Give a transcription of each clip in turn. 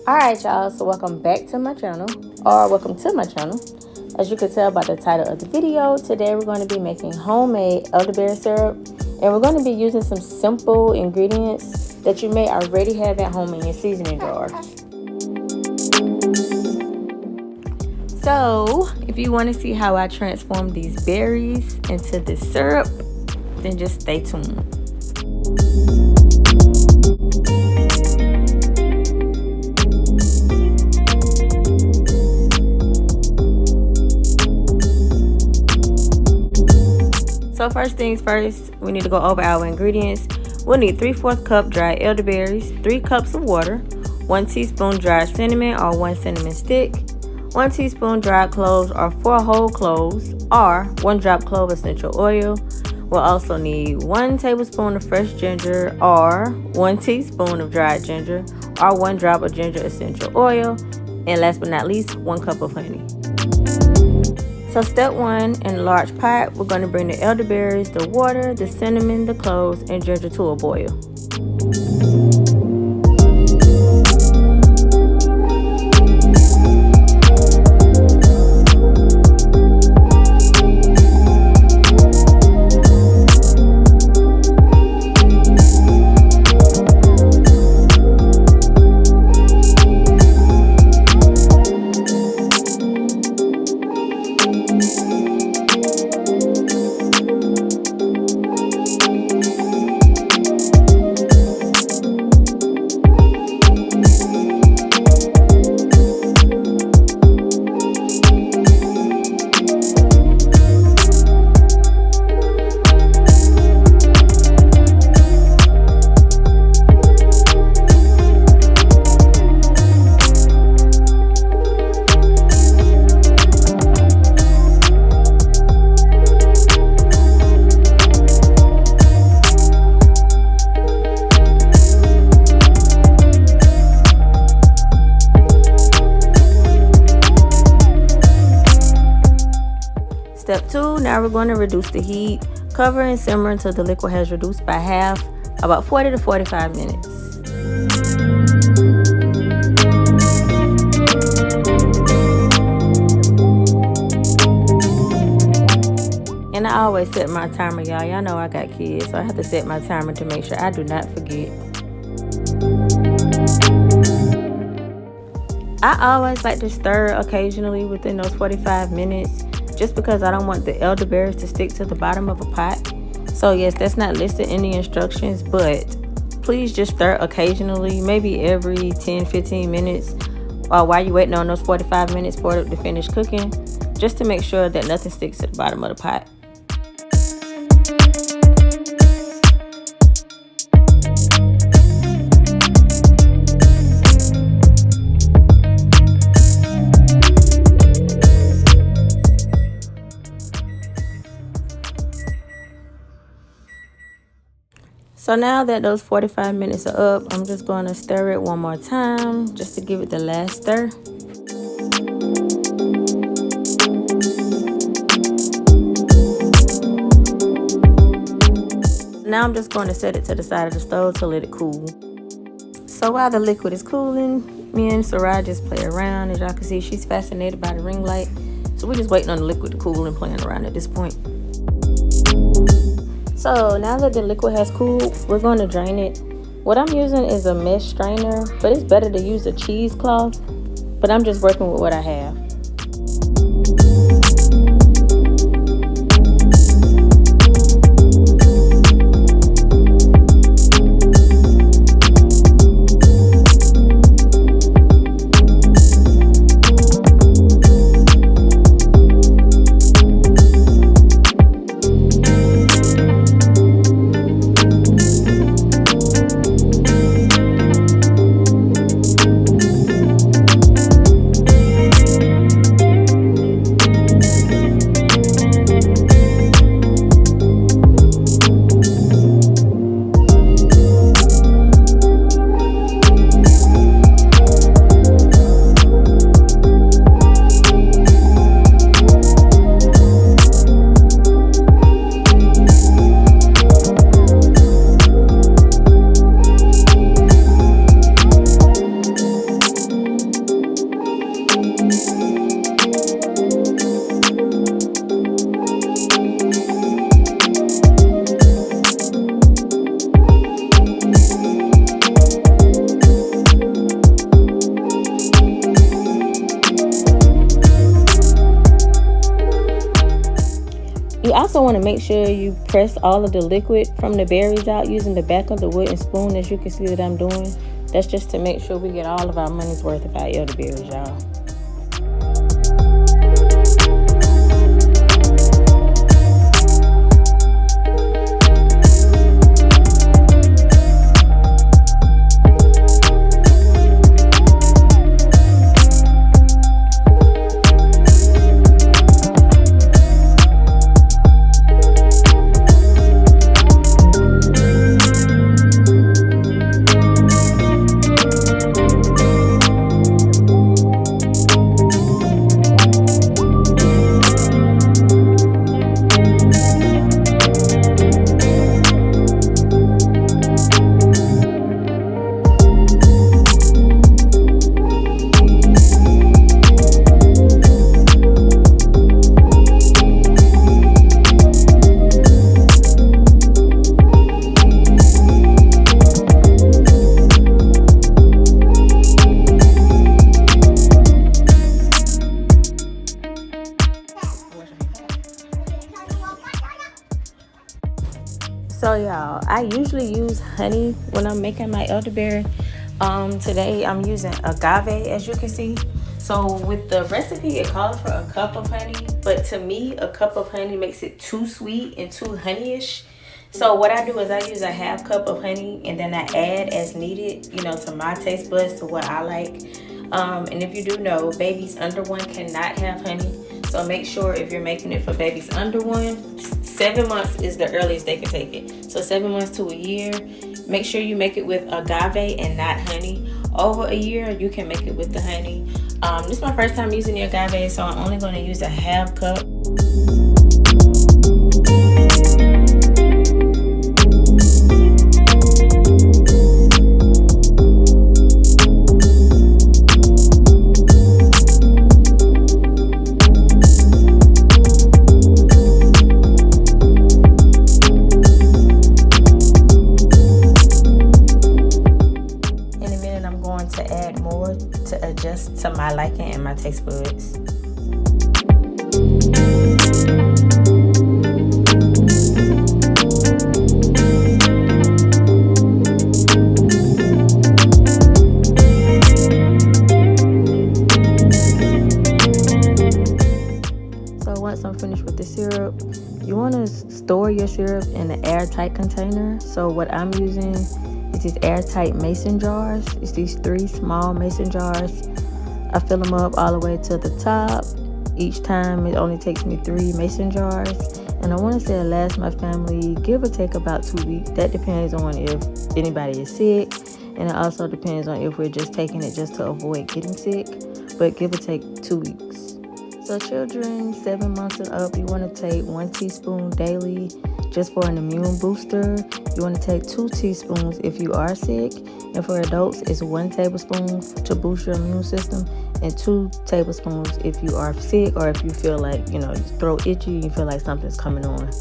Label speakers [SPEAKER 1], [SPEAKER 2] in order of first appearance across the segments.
[SPEAKER 1] Alright y'all, so welcome back to my channel, or welcome to my channel. As you can tell by the title of the video, today we're going to be making homemade elderberry syrup, and we're going to be using some simple ingredients that you may already have at home in your seasoning jar. So if you want to see how I transform these berries into this syrup, then just stay tuned. So first things first, we need to go over our ingredients. We'll need 3/4 cup dried elderberries, 3 cups of water, 1 teaspoon dried cinnamon or 1 cinnamon stick, 1 teaspoon dried cloves or 4 whole cloves, or 1 drop clove essential oil. We'll also need 1 tablespoon of fresh ginger or 1 teaspoon of dried ginger or 1 drop of ginger essential oil, and last but not least, 1 cup of honey. So step 1, in a large pot, we're going to bring the elderberries, the water, the cinnamon, the cloves, and ginger to a boil. Step 2, now we're going to reduce the heat. Cover and simmer until the liquid has reduced by half, about 40 to 45 minutes. And I always set my timer, y'all. Y'all know I got kids, so I have to set my timer to make sure I do not forget. I always like to stir occasionally within those 45 minutes. Just because I don't want the elderberries to stick to the bottom of a pot. So yes, that's not listed in the instructions, but please just stir occasionally, maybe every 10-15 minutes, while you're waiting on those 45 minutes for it to finish cooking, just to make sure that nothing sticks to the bottom of the pot. So now that those 45 minutes are up, I'm just going to stir it one more time just to give it the last stir. Now I'm just going to set it to the side of the stove to let it cool. So while the liquid is cooling, me and Sarai just play around. As y'all can see, she's fascinated by the ring light. So we're just waiting on the liquid to cool and playing around at this point. So now that the liquid has cooled, we're going to drain it. What I'm using is a mesh strainer, but it's better to use a cheesecloth. But I'm just working with what I have. want to make sure you press all of the liquid from the berries out using the back of the wooden spoon, as you can see that I'm doing. That's just to make sure we get all of our money's worth of our elderberries, y'all. So y'all, I usually use honey when I'm making my elderberry. Today I'm using agave, as you can see. So with the recipe, it calls for a cup of honey, but to me, a cup of honey makes it too sweet and too honeyish. So what I do is I use a half cup of honey, and then I add as needed, you know, to my taste buds, to what I like. And if you do know, babies under 1 cannot have honey. So make sure if you're making it for babies under 1, 7 months is the earliest they can take it. So 7 months to a year, make sure you make it with agave and not honey. Over a year, you can make it with the honey. This is my first time using the agave, so I'm only going to use a half cup. To add more to adjust to my liking and my taste buds. So once I'm finished with the syrup, you want to store your syrup in an airtight container. So what I'm using, it's these airtight mason jars. It's these 3 small mason jars. I fill them up all the way to the top. Each time it only takes me 3 mason jars. And I want to say it lasts my family give or take about 2 weeks. That depends on if anybody is sick. And it also depends on if we're just taking it just to avoid getting sick. But give or take 2 weeks. So children 7 months and up, you want to take 1 teaspoon daily just for an immune booster. You want to take 2 teaspoons if you are sick. And for adults, it's 1 tablespoon to boost your immune system and 2 tablespoons if you are sick or if you feel like, you know, your throat itchy, you feel like something's coming on.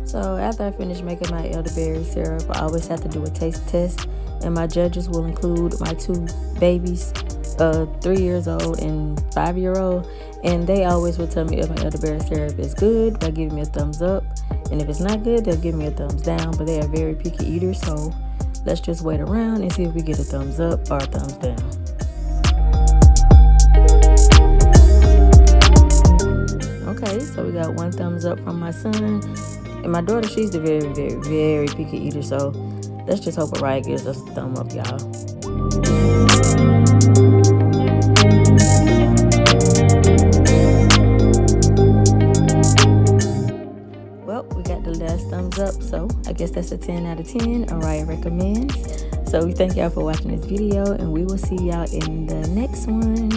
[SPEAKER 1] So after I finish making my elderberry syrup, I always have to do a taste test. And my judges will include my 2 babies, 3 years old and 5-year-old, and they always will tell me if my elderberry syrup is good by giving me a thumbs up, and if it's not good, they'll give me a thumbs down. But they are very picky eaters, so let's just wait around and see if we get a thumbs up or a thumbs down. Okay, so we got 1 thumbs up from my son, and my daughter, she's the very, very, very picky eater, so let's just hope Mariah gives us a thumb up, y'all. Well, we got the last thumbs up, so I guess that's a 10 out of 10. Araya recommends. So we thank y'all for watching this video, and we will see y'all in the next one.